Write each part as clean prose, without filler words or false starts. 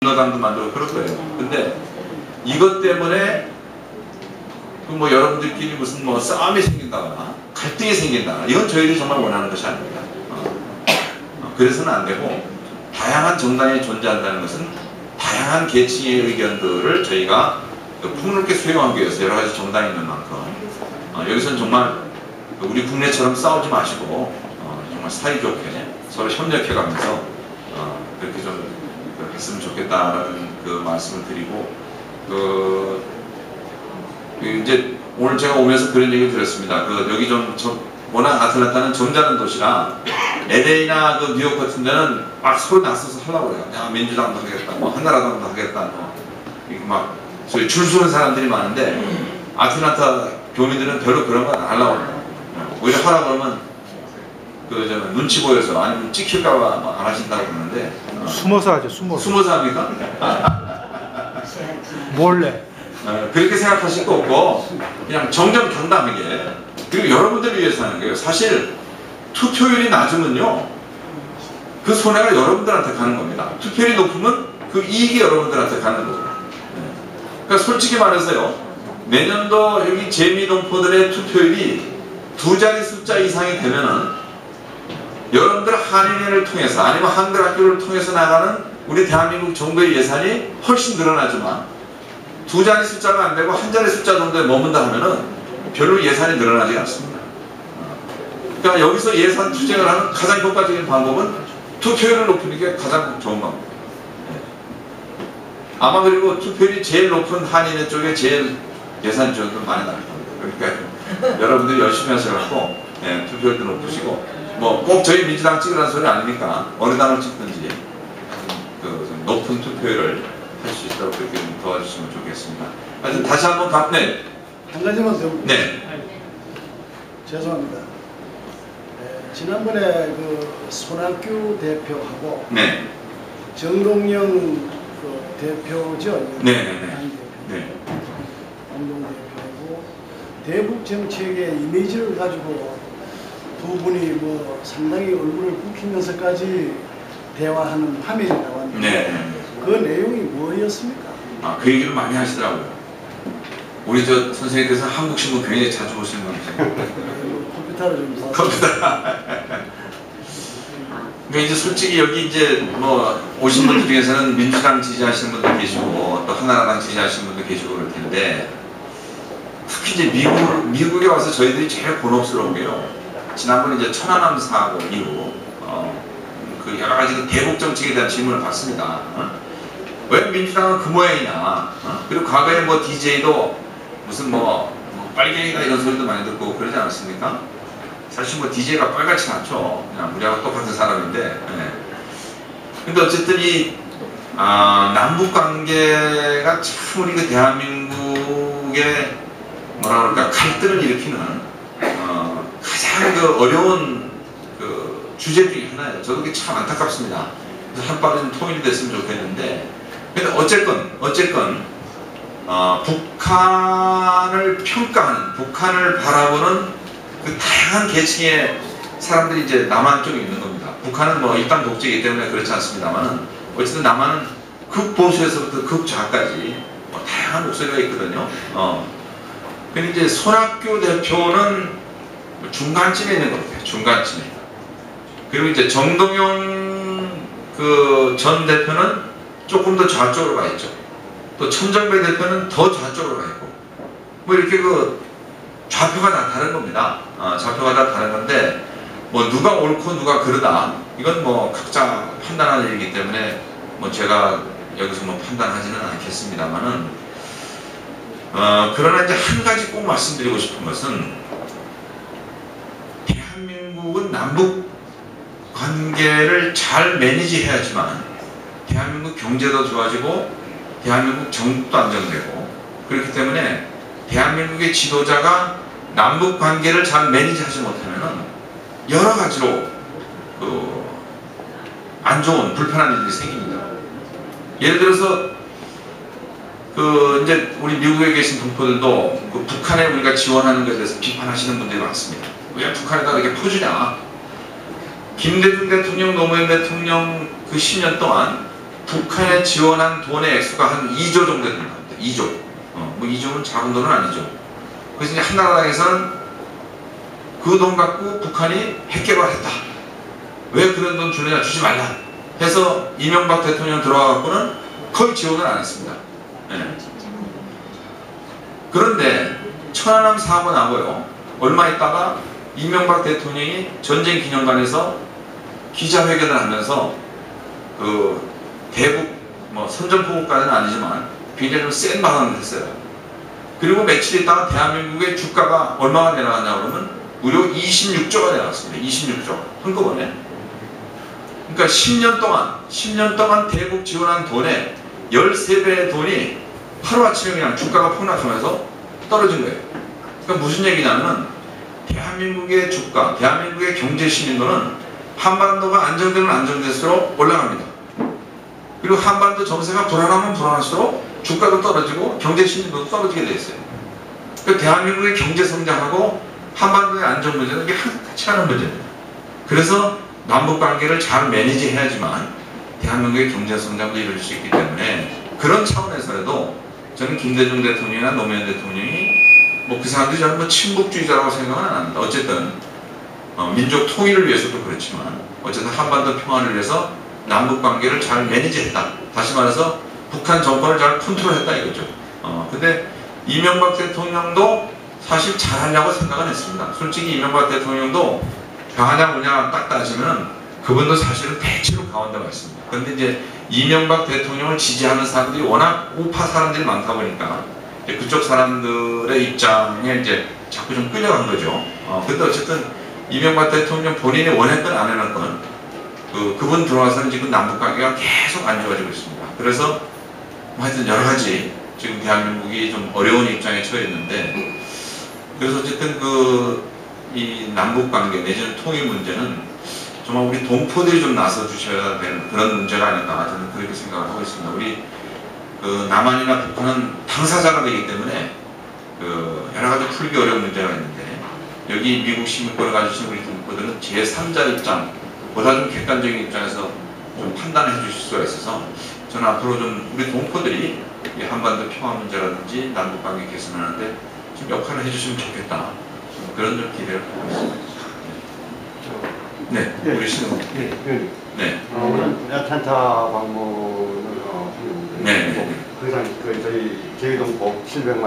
민노당도 만들고 그럴 거예요. 근데 이것 때문에 뭐 여러분들끼리 무슨 뭐 싸움이 생긴다거나 갈등이 생긴다거나 이건 저희들이 정말 원하는 것이 아닙니다. 그래서는 안 되고 다양한 정당이 존재한다는 것은 다양한 계층의 의견들을 저희가 폭넓게 수용하기 위해서 여러 가지 정당이 있는 만큼 여기서는 정말 우리 국내처럼 싸우지 마시고 정말 사이좋게 서로 협력해가면서 그렇게 좀 했으면 좋겠다라는 그 말씀을 드리고 이제 오늘 제가 오면서 그런 얘기를 들었습니다. 여기 워낙 아틀란타는 점잖은 도시라 LA나 뉴욕 같은 데는 막 서로 나서서 하려고 그래요. 야, 민주당도 하겠다, 뭐 한나라당도 하겠다, 막 소위 줄 서는 사람들이 많은데 아틀란타 교민들은 별로 그런 건 안 하려고 그래요. 오히려 하라 그러면 눈치 보여서 아니면 찍힐까봐 안 하신다고 그러는데 숨어서 하죠. 숨어서 합니까? 몰래. 그렇게 생각하실 거 없고 그냥 정정당당하게 그리고 여러분들을 위해서 하는 거예요. 사실 투표율이 낮으면요 그 손해가 여러분들한테 가는 겁니다. 투표율이 높으면 그 이익이 여러분들한테 가는 거고요. 그러니까 솔직히 말해서요 내년도 여기 재미동포들의 투표율이 2자리 숫자 이상이 되면은 여러분들 한인회를 통해서 아니면 한글 학교를 통해서 나가는 우리 대한민국 정부의 예산이 훨씬 늘어나지만 2자리 숫자가 안 되고 1자리 숫자 정도에 머문다 하면은 별로 예산이 늘어나지 않습니다. 그러니까 여기서 예산 투쟁을 하는 가장 효과적인 방법은 투표율을 높이는 게 가장 좋은 방법입니다. 아마 그리고 투표율이 제일 높은 한인회 쪽에 제일 예산 지원도 많이 나올 겁니다. 그러니까 여러분들이 열심히 하셔갖고 투표율도 높으시고 뭐 꼭 저희 민주당 찍으라는 소리 아니니까 어느 당을 찍든지 좀 높은 투표율을 할 수 있도록 그렇게 좀 도와주시면 좋겠습니다. 하여튼 다시 한번 네. 한 가지만 더. 네. 죄송합니다. 지난번에 손학규 대표하고 네. 정동영 대표죠. 네. 공동 대표하고 대북 정책의 이미지를 가지고 두 분이 상당히 얼굴을 굽히면서까지 대화하는 화면이 나왔는데 네. 그 내용이 뭐였습니까? 그 얘기를 많이 하시더라고요. 우리 선생님께서 한국신문 굉장히 자주 보시는 것 같아요. 컴퓨터를 좀 봐서. 컴퓨터. 그러니까 이제 솔직히 여기 오신 분들 중에서는 민주당 지지하시는 분도 계시고 또 한나라당 지지하시는 분도 계시고 그럴 텐데 특히 이제 미국에 와서 저희들이 제일 곤혹스러운 게요. 지난번에 이제 천안함 사고 이후 그 여러 가지 대북 정책에 대한 질문을 받습니다. 왜 민주당은 그 모양이냐? 그리고 과거에 DJ도 무슨 빨갱이다 이런 소리도 많이 듣고 그러지 않았습니까? 사실 DJ가 빨갛지 않죠. 그냥 우리하고 똑같은 사람인데. 근데 어쨌든 이 남북 관계가 참 우리 대한민국의 뭐라 그럴까 갈등을 일으키는 가장 어려운 주제 중에 하나예요. 저도 그게 참 안타깝습니다. 그래서 한바탕 좀 통일이 됐으면 좋겠는데, 근데 어쨌건 북한을 평가하는, 북한을 바라보는 그 다양한 계층의 사람들이 이제 남한 쪽에 있는 겁니다. 북한은 일당 독재이기 때문에 그렇지 않습니다만은 어쨌든 남한은 극보수에서부터 극좌까지 다양한 목소리가 있거든요. 근데 이제 손학규 대표는 중간쯤에 있는 것 같아요. 중간쯤에. 그리고 이제 정동영 전 대표는 조금 더 좌쪽으로 가 있죠. 또 천정배 대표는 더 좌쪽으로 가 있고. 이렇게 좌표가 다 다른 겁니다. 좌표가 다 다른 건데, 누가 옳고 누가 그르다. 이건 각자 판단하는 일이기 때문에 제가 여기서 판단하지는 않겠습니다만은, 그러나 이제 한 가지 꼭 말씀드리고 싶은 것은, 대한민국은 남북 관계를 잘 매니지해야지만 대한민국 경제도 좋아지고 대한민국 정국도 안정되고, 그렇기 때문에 대한민국의 지도자가 남북 관계를 잘 매니지하지 못하면은 여러 가지로 안 좋은 불편한 일이 생깁니다. 예를 들어서 이제 우리 미국에 계신 동포들도 북한에 우리가 지원하는 것에 대해서 비판하시는 분들이 많습니다. 왜 북한에다 이렇게 퍼주냐? 김대중 대통령, 노무현 대통령 10년 동안 북한에 지원한 돈의 액수가 한 2조 정도 된다. 2조. 뭐 2조는 작은 돈은 아니죠. 그래서 이제 한나라당에서는 그 돈 갖고 북한이 핵개발했다. 왜 그런 돈 주느냐, 주지 말라 해서 이명박 대통령 들어와 갖고는 거의 지원을 안 했습니다. 네. 그런데 천안함 사고 나고요. 얼마 있다가 이명박 대통령이 전쟁 기념관에서 기자회견을 하면서 그 대북 뭐 선전포고까지는 아니지만 굉장히 좀 센 발언을 했어요. 그리고 며칠 있다가 대한민국의 주가가 얼마나 내려갔냐 그러면 무려 26조가 내려갔습니다. 26조 한꺼번에. 그러니까 10년 동안 대북 지원한 돈의 13배의 돈이 하루아침에 그냥 주가가 폭락하면서 떨어진 거예요. 그러니까 무슨 얘기냐면 대한민국의 주가, 대한민국의 경제 신인도는 한반도가 안정되면 안정될수록 올라갑니다. 그리고 한반도 정세가 불안하면 불안할수록 주가도 떨어지고 경제 신인도도 떨어지게 돼 있어요. 그러니까 대한민국의 경제 성장하고 한반도의 안정 문제는 이게 같이 하는 문제입니다. 그래서 남북 관계를 잘 매니지해야지만 대한민국의 경제 성장도 이룰 수 있기 때문에 그런 차원에서라도 저는 김대중 대통령이나 노무현 대통령이 뭐 그 사람들이 저는 뭐 친북주의자라고 생각은 안 합니다. 어쨌든 민족 통일을 위해서도 그렇지만 어쨌든 한반도 평화를 위해서 남북 관계를 잘 매니지했다. 다시 말해서 북한 정권을 잘 컨트롤했다 이거죠. 근데 이명박 대통령도 사실 잘하려고 생각은 했습니다. 솔직히 이명박 대통령도 강하냐 뭐냐 딱 따지면 그분도 사실은 대체로 강원도가 있습니다. 그런데 이제 이명박 대통령을 지지하는 사람들이 워낙 우파 사람들이 많다 보니까 그쪽 사람들의 입장에 이제 자꾸 좀 끌려간 거죠. 근데 어쨌든 이명박 대통령 본인이 원했건 안 해놨건 그분 들어와서는 지금 남북 관계가 계속 안 좋아지고 있습니다. 그래서 하여튼 여러 가지 지금 대한민국이 좀 어려운 입장에 처해 있는데 그래서 어쨌든 이 남북 관계 내지는 통일 문제는 정말 우리 동포들이 좀 나서 주셔야 되는 그런 문제가 아닌가 저는 그렇게 생각을 하고 있습니다. 우리 남한이나 북한은 당사자가 되기 때문에 여러 가지 풀기 어려운 문제가 있는데 여기 미국 시민권을 가지신 우리 동포들은 제3자 입장보다 좀 객관적인 입장에서 좀 판단해 주실 수가 있어서 저는 앞으로 좀 우리 동포들이 이 한반도 평화 문제라든지 남북 관계 개선하는데 좀 역할을 해주시면 좋겠다. 그런 좀 기대를 하고 있습니다. 네, 우리 신우. 네. 오늘 야탄타 방문을 했는데 저희 제주동포 700만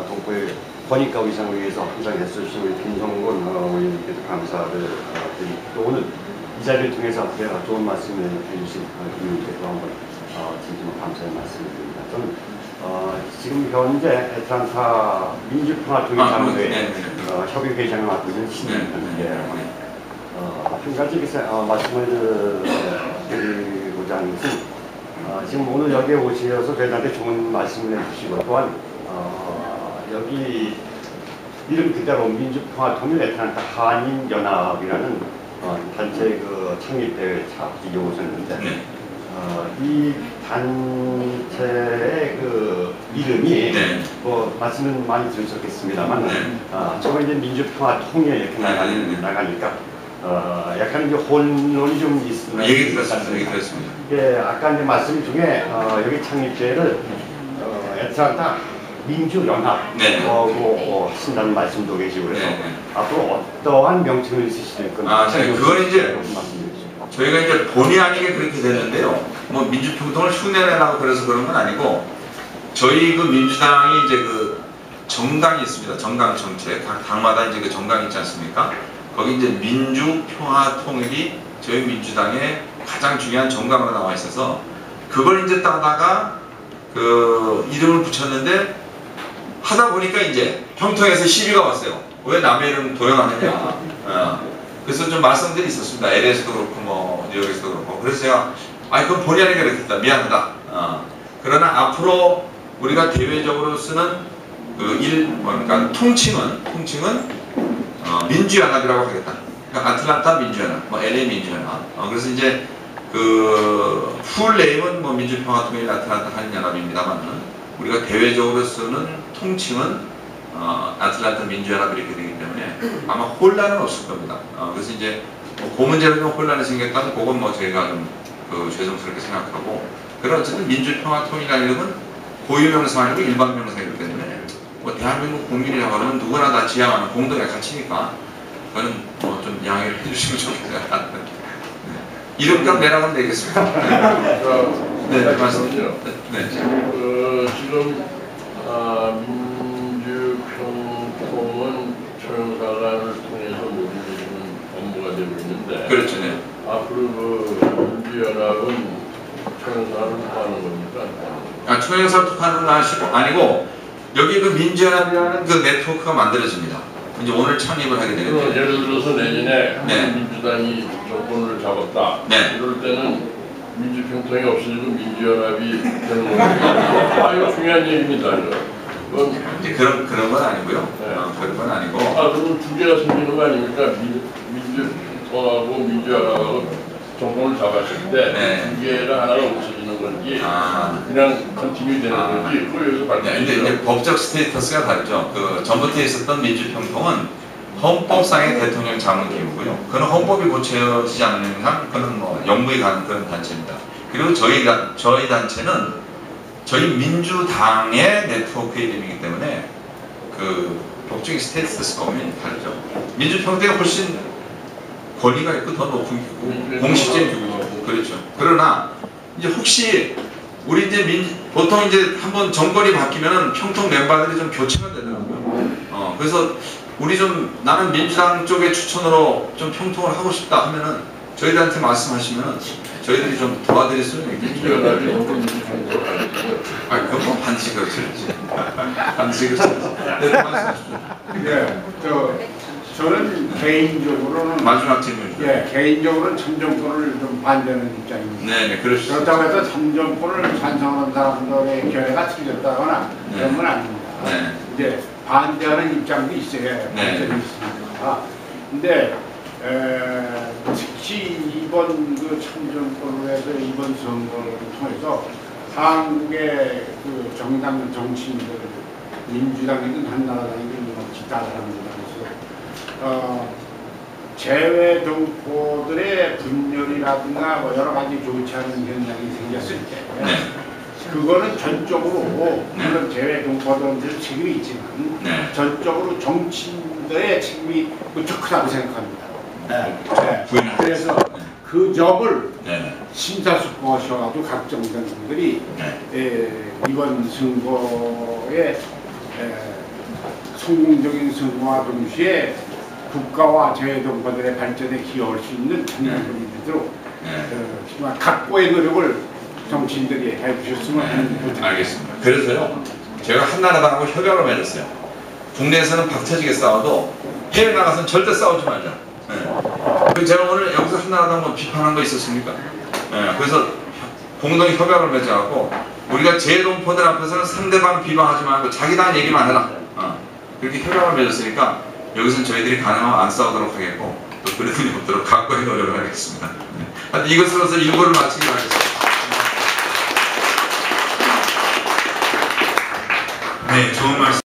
동포의 권익과 위상을 위해서 항상 애써주신 우리 김성곤 의원님께도 감사를 드리고 또 오늘 이 자리를 통해서 좋은 말씀을 해주신 의원님께도 한번 진심으로 감사의 말씀을 드립니다. 저는 지금 현재 애틀란타 민주평화통일사무소의 협의회장을 맡고 있는 신인인데 한 가지 말씀을 드리고자 하는 것은 지금 오늘 여기에 오셔서 저희한테 좋은 말씀을 해주시고 또한 여기 이름 그대로 민주평화통일 애틀란타 한인연합이라는 단체 창립대회에 이제 오셨는데 이 단체의 이름이 뭐 말씀은 많이 들으셨겠습니다만 저거 이제 민주평화통일 이렇게 나가니까 약간 이제 혼돈이 좀 있습니다. 얘기 들었습니다. 예, 아까 이제 말씀 중에 여기 창립제를 애틀란타 민주연합으로 하신다는 말씀도 계시고 그래서 앞으로 어떠한 명칭을 쓰실 건지 그건 이제 저희가 이제 본의 아니게 그렇게 됐는데요. 뭐 민주평통을 흉내내라고 그래서 그런 건 아니고 저희 민주당이 이제 정당이 있습니다. 정당 정책 각 당마다 이제 정당이 있지 않습니까? 거기 이제 민주평화통일이 저희 민주당의 가장 중요한 정당으로 나와 있어서 그걸 이제 따다가 이름을 붙였는데 하다 보니까 이제 평통에서 시비가 왔어요. 왜 남의 이름 도용하느냐. 그래서 좀 말씀들이 있었습니다. LA에서도 그렇고 뭐 뉴욕에서도 그렇고. 그래서 제가 그건 본의 아니게 그랬다. 미안하다. 그러나 앞으로 우리가 대외적으로 쓰는 그러니까 통칭은 민주연합이라고 하겠다. 그러니까 아틀란타 민주연합, 뭐 LA 민주연합. 그래서 이제 풀 네임은 뭐 민주평화통일 아틀란타 한인연합입니다만 우리가 대외적으로 쓰는 통칭은 아틀란타 민주연합 이렇게 되기 때문에 아마 혼란은 없을 겁니다. 그래서 이제 그 문제로 좀 혼란이 생겼다면 그건 뭐 저희가 좀 죄송스럽게 생각하고 그런 어쨌든 민주평화통일이라는 이름은 고유명사 아니고 일반명사이기 때문에 뭐 대한민국 국민이라고 하면 누구나 다 지향하는 공동의 가치니까 그거는 뭐 좀 양해를 해주시면 좋겠어요. 이름값 내라가면 되겠습니다. 네, 말씀하시죠. 네. 지금 민주평통은 초영사관을 통해서 모든 업무가 되고 있는데 그렇죠. 네. 앞으로 그 민주연합은 초영사를 하는 겁니까? 초영사를 하는 건 아니고 여기 그 민주연합이라는 그 네트워크가 만들어집니다. 이제 오늘 창립을 하게 되는데 예를 들어서 내년에 네. 민주당이 정권을 잡았다. 네. 이럴 때는 민주평통이 없어지고 민주연합이 되는 겁니다. 이거 중요한 얘기입니다. 그건 이제 그런 건 아니고요. 네. 그런 건 아니고. 그럼 두 개가 생기는 거 아닙니까? 민주평통하고 민주연합하고 정권을 잡았을 때 네. 두 개가 하나가 없어지는 건지 그냥 컨티뉴 되는 건지 그거 여기서 네, 근데 이제 밝혀주세요. 법적 스테이터스가 다르죠. 그 전부터 있었던 민주평통은 헌법상의 대통령 자문 기구고요. 그는 헌법이 고쳐지지 않는 이상 그는 뭐 영무에 가는 그런 단체입니다. 그리고 저희 단체는 저희 민주당의 네트워크 이름이기 때문에 그 법적인 스테이터스가 엄연히 다르죠. 민주평통이 훨씬 권위가 있고 더 높은 기구, 공식적인 기구죠. 그렇죠. 그러나 이제 혹시 우리 이제 보통 이제 한번 정권이 바뀌면은 평통 멤버들이 좀 교체가 되더라고요. 그래서 우리 좀 나는 민주당 쪽의 추천으로 좀 평통을 하고 싶다 하면은 저희들한테 말씀하시면은 저희들이 좀 도와드릴 수는 있겠죠. 그건 뭐 반드시 그렇지. 반드시 그렇지. 네, 말씀하시죠. 예, 저는 개인적으로는 마지막 질문이죠. 개인적으로는 참정권을 좀 반대하는 입장입니다. 네, 그러시죠. 그렇다고 해서 참정권을 찬성하는 사람들의 견해가 틀렸다거나 그런 건 아닙니다. 네. 이제 반대하는 입장도 있어야 반대는 있습니다. 근데 특히 이번 그 참정권을 해서 이번 선거를 통해서 한국의 그 정당 정치인들, 민주당이든 한나라당이든 기타 사람들 재외 동포들의 분열이라든가 뭐 여러 가지 좋지 않은 현상이 생겼을 때 그거는 전적으로 물론 재외 동포들의 책임이 있지만 전적으로 정치인들의 책임이 무척 크다고 생각합니다. 그래서 그 점을 심사숙고하셔가지고 각 정당들이 이번 선거에 성공적인 선거와 동시에 국가와 재외동포들의 발전에 기여할 수 있는 참여권이 되도록 정말 각고의 노력을 정치인들이 해주셨으면 하는 부탁입니다. 알겠습니다. 그래서요 제가 한나라당하고 협약을 맺었어요. 국내에서는 박터지게 싸워도 해외 나가서는 절대 싸우지 말자. 제가 오늘 여기서 한나라당 비판한 거 있었습니까? 그래서 공동의 협약을 맺어갖고 우리가 재외동포들 앞에서는 상대방 비방하지 말고 자기당 얘기만 해라. 그렇게 협약을 맺었으니까 여기서는 저희들이 가능하면 안 싸우도록 하겠고 또 그런 일이 없도록 각고의 노력을 하겠습니다. 이것으로서 일부를 마치기로 하겠습니다. 네, 좋은 말씀.